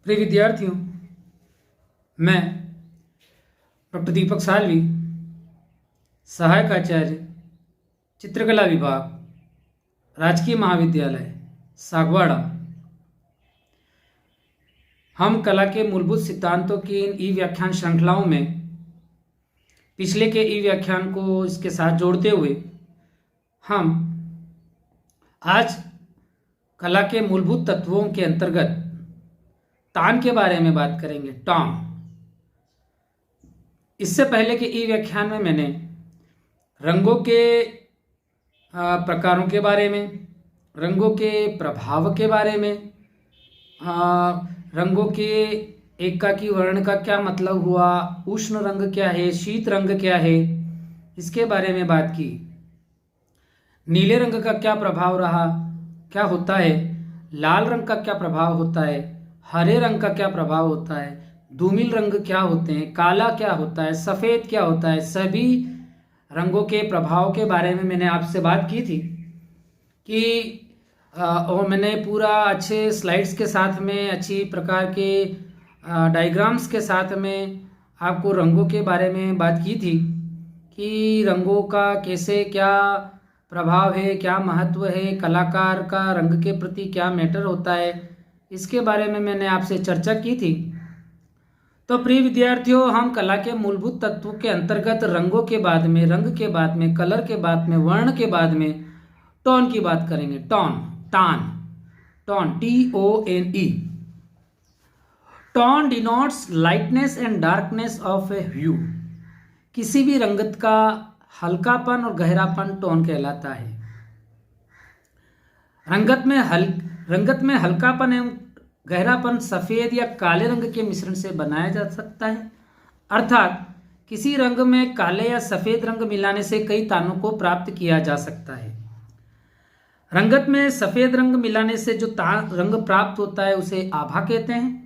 प्रिय विद्यार्थियों, मैं डॉक्टर दीपक सालवी, सहायक आचार्य, चित्रकला विभाग, राजकीय महाविद्यालय सागवाड़ा। हम कला के मूलभूत सिद्धांतों की इन ई व्याख्यान श्रृंखलाओं में पिछले के ई व्याख्यान को इसके साथ जोड़ते हुए हम आज कला के मूलभूत तत्वों के अंतर्गत तान के बारे में बात करेंगे। टॉन। इससे पहले के ई व्याख्यान में मैंने रंगों के प्रकारों के बारे में, रंगों के प्रभाव के बारे में, रंगों के एकाकी वर्ण का क्या मतलब हुआ, उष्ण रंग क्या है, शीत रंग क्या है, इसके बारे में बात की। नीले रंग का क्या प्रभाव रहा, क्या होता है, लाल रंग का क्या प्रभाव होता है, हरे रंग का क्या प्रभाव होता है, धूमिल रंग क्या होते हैं, काला क्या होता है, सफ़ेद क्या होता है, सभी रंगों के प्रभाव के बारे में मैंने आपसे बात की थी कि और मैंने पूरा अच्छे स्लाइड्स के साथ में, अच्छी प्रकार के डायग्राम्स के साथ में आपको रंगों के बारे में बात की थी कि रंगों का कैसे क्या प्रभाव है, क्या महत्व है, कलाकार का रंग के प्रति क्या मैटर होता है, इसके बारे में मैंने आपसे चर्चा की थी। तो प्रिय विद्यार्थियों, हम कला के मूलभूत तत्वों के अंतर्गत रंगों के बाद में, रंग के बाद में, कलर के बाद में, वर्ण के बाद में टोन की बात करेंगे। टोन, टान, tone, TONE। Tone denotes lightness and darkness of a hue. किसी भी रंगत का हल्कापन और गहरापन टोन कहलाता है। रंगत में हल्कापन एवं गहरापन सफ़ेद या काले रंग के मिश्रण से बनाया जा सकता है। अर्थात किसी रंग में काले या सफ़ेद रंग मिलाने से कई तानों को प्राप्त किया जा सकता है। रंगत में सफ़ेद रंग मिलाने से जो रंग प्राप्त होता है उसे आभा कहते हैं,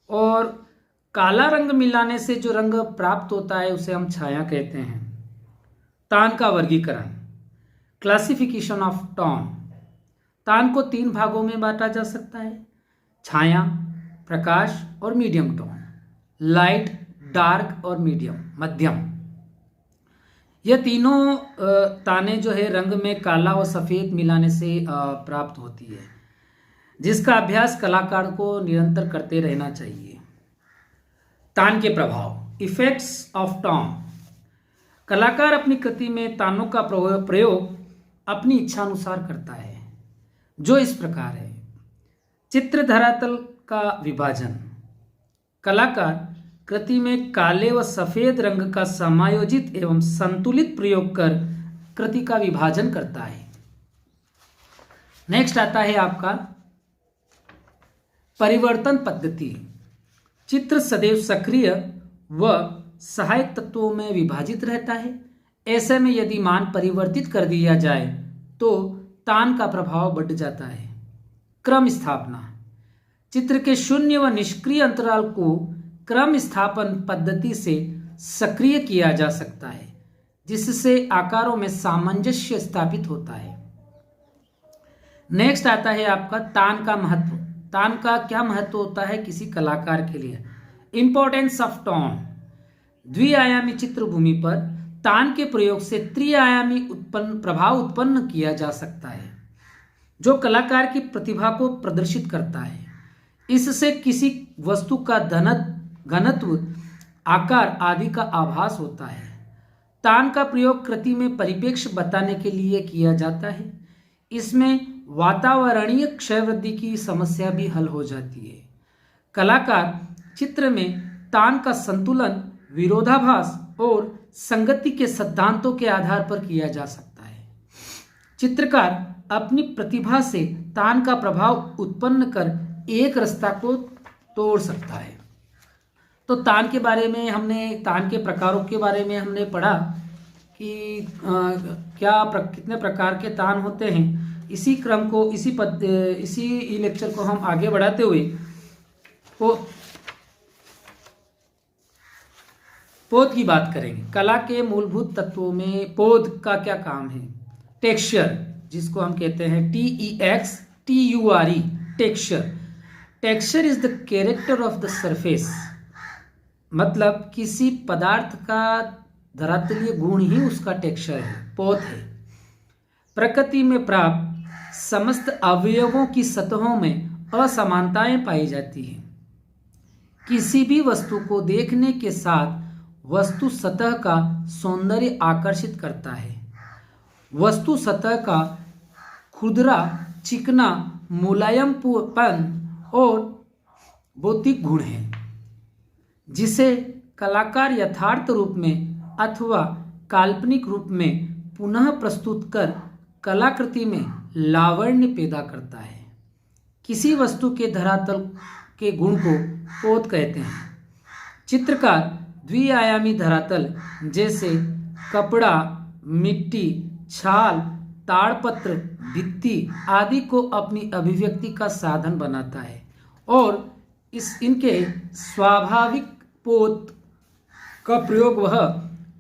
और काला रंग मिलाने से जो रंग प्राप्त होता है उसे हम छाया कहते हैं। तान का वर्गीकरण, क्लासिफिकेशन ऑफ टोन। तान को 3 भागों में बांटा जा सकता है: छाया, प्रकाश और मीडियम टोन। लाइट, डार्क और मीडियम, मध्यम। यह तीनों ताने जो है रंग में काला और सफ़ेद मिलाने से प्राप्त होती है, जिसका अभ्यास कलाकार को निरंतर करते रहना चाहिए। तान के प्रभाव, इफेक्ट्स ऑफ टोन। कलाकार अपनी कृति में तानों का प्रयोग अपनी इच्छा अनुसार करता है, जो इस प्रकार है। चित्र धरातल का विभाजन। कलाकार कृति में काले व सफ़ेद रंग का समायोजित एवं संतुलित प्रयोग कर कृति का विभाजन करता है। नेक्स्ट आता है आपका परिवर्तन पद्धति। चित्र सदैव सक्रिय व सहायक तत्वों में विभाजित रहता है। ऐसे में यदि मान परिवर्तित कर दिया जाए तो तान का प्रभाव बढ़ जाता है। क्रम स्थापना। चित्र के शून्य व निष्क्रिय अंतराल को क्रम स्थापन पद्धति से सक्रिय किया जा सकता है, जिससे आकारों में सामंजस्य स्थापित होता है। नेक्स्ट आता है आपका तान का महत्व। तान का क्या महत्व होता है किसी कलाकार के लिए? Importance of tone. द्विआयामी चित्रभूमि पर तान के प्रयोग से त्रिआयामी प्रभाव उत्पन्न किया जा सकता है, जो कलाकार की प्रतिभा को प्रदर्शित करता है। इससे किसी वस्तु का घनत्व, आकार आदि का आभास होता है। तान का प्रयोग कृति में परिप्रेक्ष्य बताने के लिए किया जाता है। इसमें वातावरणीय क्षयवृद्धि की समस्या भी हल हो जाती है। कलाकार चित्र में तान का संतुलन, विरोधाभास और संगति के सिद्धांतों के आधार पर किया जा सकता है। चित्रकार अपनी प्रतिभा से तान का प्रभाव उत्पन्न कर एक रास्ता को तोड़ सकता है। तो तान के बारे में हमने, तान के प्रकारों के बारे में हमने पढ़ा कि कितने प्रकार के तान होते हैं। इसी क्रम को, इसी लेक्चर को हम आगे बढ़ाते हुए पोध की बात करेंगे। कला के मूलभूत तत्वों में पोध का क्या काम है? टेक्सचर, जिसको हम कहते हैं TEXTURE, texture. Texture is the character of the surface, मतलब किसी पदार्थ का धरातलीय गुण ही उसका टेक्सचर है, पोत है। प्रकृति में प्राप्त समस्त अवयवों की सतहों में असमानताएं पाई जाती हैं। किसी भी वस्तु को देखने के साथ वस्तु सतह का सौंदर्य आकर्षित करता है। वस्तु सतह का खुरदरा, चिकना, मुलायमपन और भौतिक गुण है, जिसे कलाकार यथार्थ रूप में अथवा काल्पनिक रूप में पुनः प्रस्तुत कर कलाकृति में लावण्य पैदा करता है। किसी वस्तु के धरातल के गुण को पोत कहते हैं। चित्रकार द्विआयामी धरातल जैसे कपड़ा, मिट्टी, छाल, ताड़पत्र, भित्ति आदि को अपनी अभिव्यक्ति का साधन बनाता है और इनके स्वाभाविक पोत का प्रयोग वह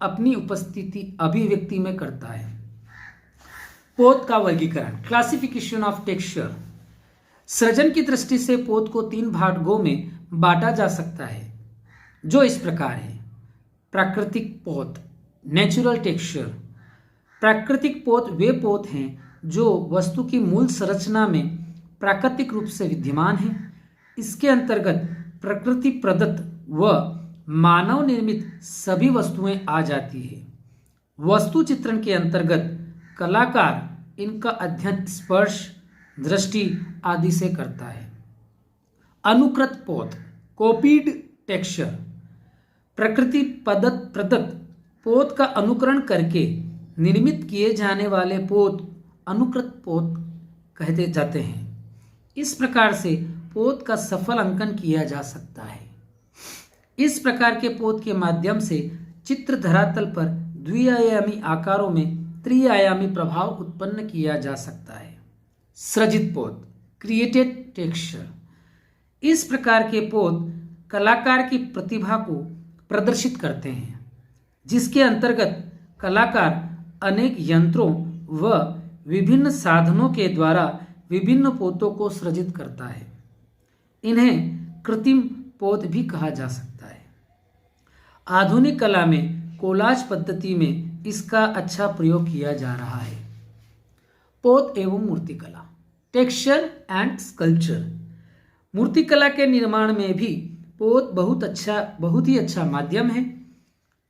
अपनी उपस्थिति अभिव्यक्ति में करता है। पोत का वर्गीकरण, क्लासिफिकेशन ऑफ टेक्सचर। सृजन की दृष्टि से पोत को 3 भागों में बांटा जा सकता है, जो इस प्रकार है। प्राकृतिक पोत, नेचुरल टेक्सचर। प्राकृतिक पोत वे पोत हैं जो वस्तु की मूल संरचना में प्राकृतिक रूप से विद्यमान है। इसके अंतर्गत प्रकृति प्रदत्त व मानव निर्मित सभी वस्तुएं आ जाती है। वस्तु चित्रण के अंतर्गत कलाकार इनका अध्ययन स्पर्श, दृष्टि आदि से करता है। अनुकृत पोत, कॉपीड टेक्सचर। प्रकृति प्रदत्त पोत का अनुकरण करके निर्मित किए जाने वाले पोत अनुकृत पोत कहते जाते हैं। इस प्रकार से पोत का सफल अंकन किया जा सकता है। इस प्रकार के पोत के माध्यम से चित्र धरातल पर द्विआयामी आकारों में त्रिआयामी प्रभाव उत्पन्न किया जा सकता है। सृजित पोत, क्रिएटेड टेक्सचर। इस प्रकार के पोत कलाकार की प्रतिभा को प्रदर्शित करते हैं, जिसके अंतर्गत कलाकार अनेक यंत्रों व विभिन्न साधनों के द्वारा विभिन्न पोतों को सृजित करता है। इन्हें कृत्रिम पोत भी कहा जा सकता है। आधुनिक कला में कोलाज पद्धति में इसका अच्छा प्रयोग किया जा रहा है। पोत एवं मूर्तिकला, टेक्सचर एंड स्कल्पचर। मूर्तिकला के निर्माण में भी पोत बहुत ही अच्छा माध्यम है।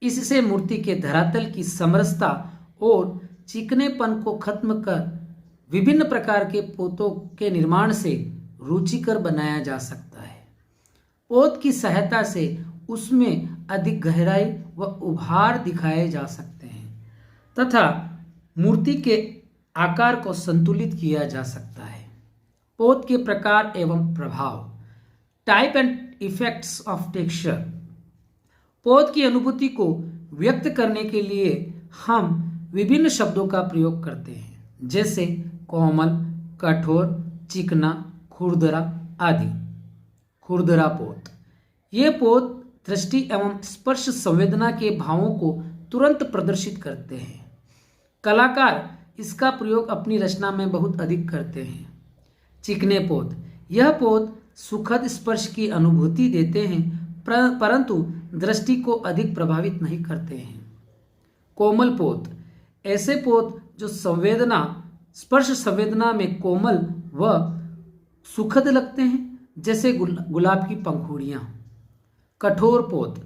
इससे मूर्ति के धरातल की समरसता और चिकनेपन को खत्म कर विभिन्न प्रकार के पोतों के निर्माण से रुचिकर बनाया जा सकता है। पोत की सहायता से उसमें अधिक गहराई व उभार दिखाए जा सकते हैं तथा मूर्ति के आकार को संतुलित किया जा सकता है। पोत के प्रकार एवं प्रभाव, type and effects of texture. पोत की अनुभूति को व्यक्त करने के लिए हम विभिन्न शब्दों का प्रयोग करते हैं, जैसे कोमल, कठोर, चिकना, खुरदरा आदि। खुरदरा पोत, ये पोत दृष्टि एवं स्पर्श संवेदना के भावों को तुरंत प्रदर्शित करते हैं। कलाकार इसका प्रयोग अपनी रचना में बहुत अधिक करते हैं। चिकने पोत, यह पोत सुखद स्पर्श की अनुभूति देते हैं परंतु दृष्टि को अधिक प्रभावित नहीं करते हैं। कोमल पोत, ऐसे पोत जो स्पर्श संवेदना में कोमल व सुखद लगते हैं, जैसे गुलाब की पंखुड़ियाँ। कठोर पोत,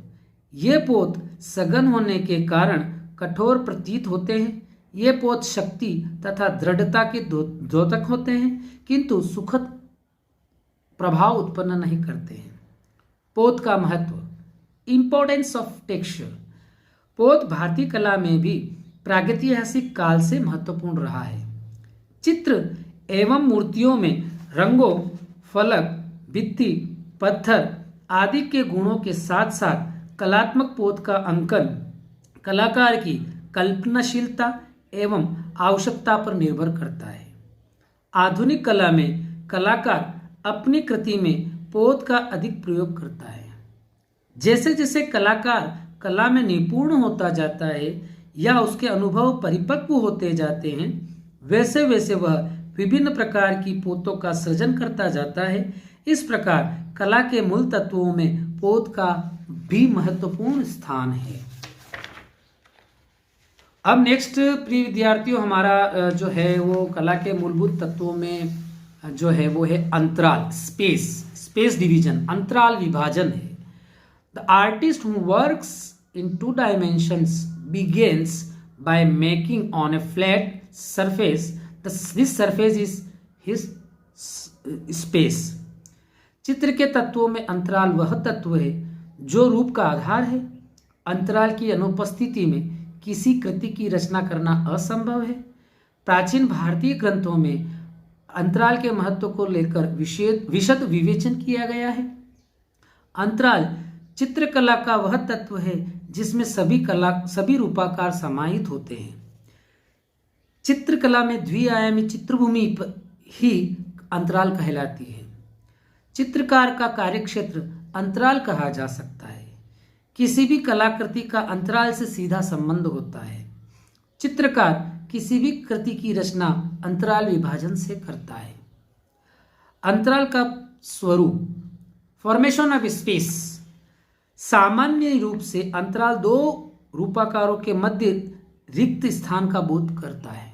ये पोत सघन होने के कारण कठोर प्रतीत होते हैं। ये पोत शक्ति तथा दृढ़ता के द्योतक होते हैं किंतु सुखद प्रभाव उत्पन्न नहीं करते हैं। पोत का महत्व, इंपॉर्टेंस ऑफ टेक्सचर। पोत भारतीय कला में भी प्रागैतिहासिक काल से महत्वपूर्ण रहा है। चित्र एवं मूर्तियों में रंगों, फलक, भित्ति, पत्थर आदि के गुणों के साथ साथ कलात्मक पोत का अंकन कलाकार की कल्पनाशीलता एवं आवश्यकता पर निर्भर करता है। आधुनिक कला में कलाकार अपनी कृति में पोत का अधिक प्रयोग करता है। जैसे जैसे कलाकार कला में निपुण होता जाता है या उसके अनुभव परिपक्व होते जाते हैं, वैसे वैसे वह विभिन्न प्रकार की पोतों का सृजन करता जाता है इस प्रकार कला के मूल तत्वों में पौध का भी महत्वपूर्ण स्थान है। अब नेक्स्ट प्रिय विद्यार्थियों, हमारा जो है वो कला के मूलभूत तत्वों में जो है वो है अंतराल, स्पेस डिवीजन, अंतराल विभाजन है। The artist who works in 2 dimensions begins by making on a flat surface, this surface is his space। चित्र के तत्वों में अंतराल वह तत्व है जो रूप का आधार है। अंतराल की अनुपस्थिति में किसी कृति की रचना करना असंभव है। प्राचीन भारतीय ग्रंथों में अंतराल के महत्व को लेकर विशद विवेचन किया गया है। अंतराल चित्रकला का वह तत्व है जिसमें सभी रूपाकार समाहित होते हैं। चित्रकला में द्विआयामी चित्रभूमि ही अंतराल कहलाती है। चित्रकार का कार्यक्षेत्र अंतराल कहा जा सकता है। किसी भी कलाकृति का अंतराल से सीधा संबंध होता है। चित्रकार किसी भी कृति की रचना अंतराल विभाजन से करता है। अंतराल का स्वरूप, फॉर्मेशन ऑफ स्पेस। सामान्य रूप से अंतराल 2 रूपाकारों के मध्य रिक्त स्थान का बोध करता है,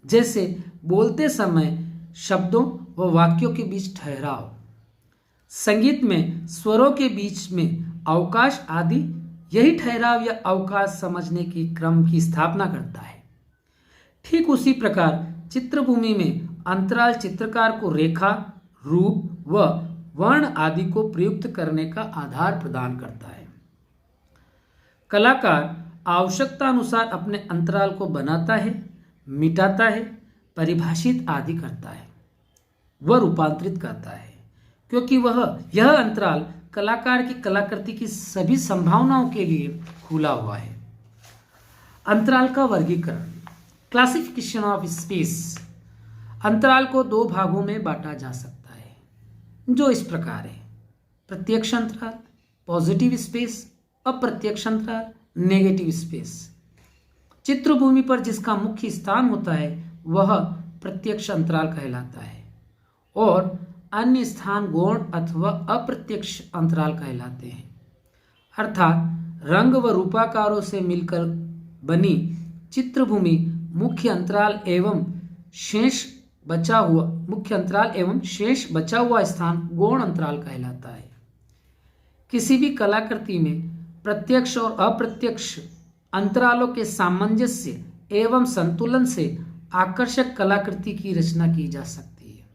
जैसे बोलते समय शब्दों व वाक्यों के बीच ठहराव, संगीत में स्वरों के बीच में अवकाश आदि। यही ठहराव या अवकाश समझने की क्रम की स्थापना करता है। ठीक उसी प्रकार चित्रभूमि में अंतराल चित्रकार को रेखा, रूप व वर्ण आदि को प्रयुक्त करने का आधार प्रदान करता है। कलाकार आवश्यकता अनुसार अपने अंतराल को बनाता है, मिटाता है, परिभाषित आदि करता है, वह रूपांतरित करता है, क्योंकि यह अंतराल कलाकार की कलाकृति की सभी संभावनाओं के लिए खुला हुआ है। अंतराल का वर्गीकरण, क्लासिफिकेशन ऑफ स्पेस। अंतराल को 2 भागों में बांटा जा सकता है, जो इस प्रकार है: प्रत्यक्ष अंतराल पॉजिटिव स्पेस, अप्रत्यक्ष अंतराल नेगेटिव स्पेस। चित्रभूमि पर जिसका मुख्य स्थान होता है वह प्रत्यक्ष अंतराल कहलाता है और अन्य स्थान गौण अथवा अप्रत्यक्ष अंतराल कहलाते हैं। अर्थात रंग व रूपाकारों से मिलकर बनी चित्रभूमि मुख्य अंतराल एवं शेष बचा हुआ स्थान गौण अंतराल कहलाता है। किसी भी कलाकृति में प्रत्यक्ष और अप्रत्यक्ष अंतरालों के सामंजस्य एवं संतुलन से आकर्षक कलाकृति की रचना की जा सकती है।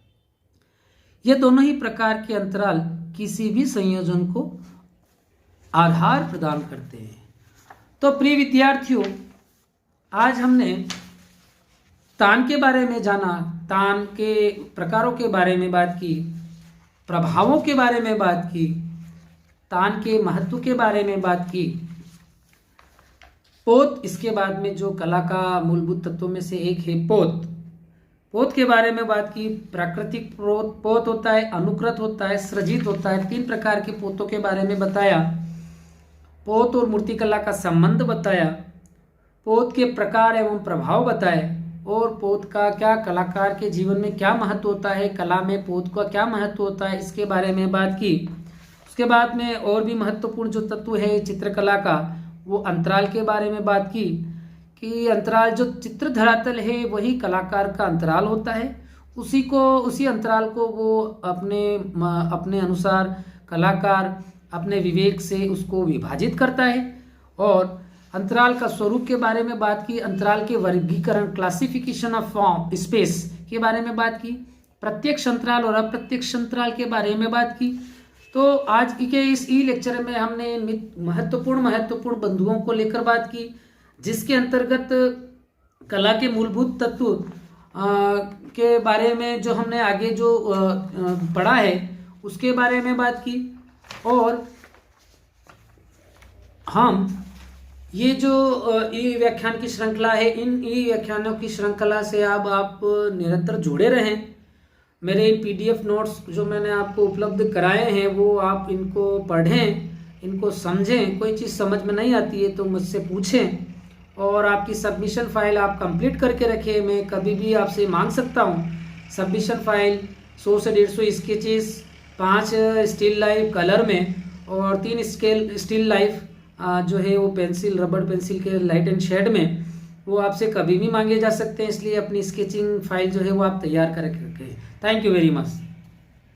ये दोनों ही प्रकार के अंतराल किसी भी संयोजन को आधार प्रदान करते हैं। तो प्रिय विद्यार्थियों, आज हमने तान के बारे में जाना, तान के प्रकारों के बारे में बात की, प्रभावों के बारे में बात की, तान के महत्व के बारे में बात की, पोत, इसके बाद में जो कला का मूलभूत तत्वों में से एक है पोत के बारे में बात की। प्राकृतिक पोत होता है, अनुकृत होता है, सृजित होता है। 3 प्रकार के पोतों के बारे में बताया। पोत और मूर्तिकला का संबंध बताया, पोत के प्रकार एवं प्रभाव बताए, और पोत का क्या कलाकार के जीवन में क्या महत्व होता है, कला में पोत का क्या महत्व होता है, इसके बारे में बात की। उसके बाद में और भी महत्वपूर्ण जो तत्व है चित्रकला का, वो अंतराल के बारे में बात की कि अंतराल जो चित्र धरातल है वही कलाकार का अंतराल होता है। उसी अंतराल को वो अपने अनुसार कलाकार अपने विवेक से उसको विभाजित करता है। और अंतराल का स्वरूप के बारे में बात की, अंतराल के वर्गीकरण, क्लासिफिकेशन ऑफ फॉर्म स्पेस के बारे में बात की, प्रत्यक्ष अंतराल और अप्रत्यक्ष अंतराल के बारे में बात की। तो आज के इस लेक्चर में हमने महत्वपूर्ण बिंदुओं को लेकर बात की, जिसके अंतर्गत कला के मूलभूत तत्व के बारे में जो हमने आगे जो पढ़ा है उसके बारे में बात की। और हम ये जो ई व्याख्यान की श्रृंखला है, इन ई व्याख्यानों की श्रृंखला से अब आप निरंतर जुड़े रहें। मेरे PDF नोट्स जो मैंने आपको उपलब्ध कराए हैं वो आप इनको पढ़ें, इनको समझें। कोई चीज़ समझ में नहीं आती है तो मुझसे पूछें, और आपकी सबमिशन फाइल आप कंप्लीट करके रखें। मैं कभी भी आपसे मांग सकता हूँ सबमिशन फाइल, 100 से 150 स्केचेस 5 स्टिल लाइफ कलर में और 3 स्टिल लाइफ जो है वो पेंसिल, रबड़ पेंसिल के लाइट एंड शेड में, वो आपसे कभी भी मांगे जा सकते हैं। इसलिए अपनी स्केचिंग फाइल जो है वो आप तैयार करके रखें। Thank you very much.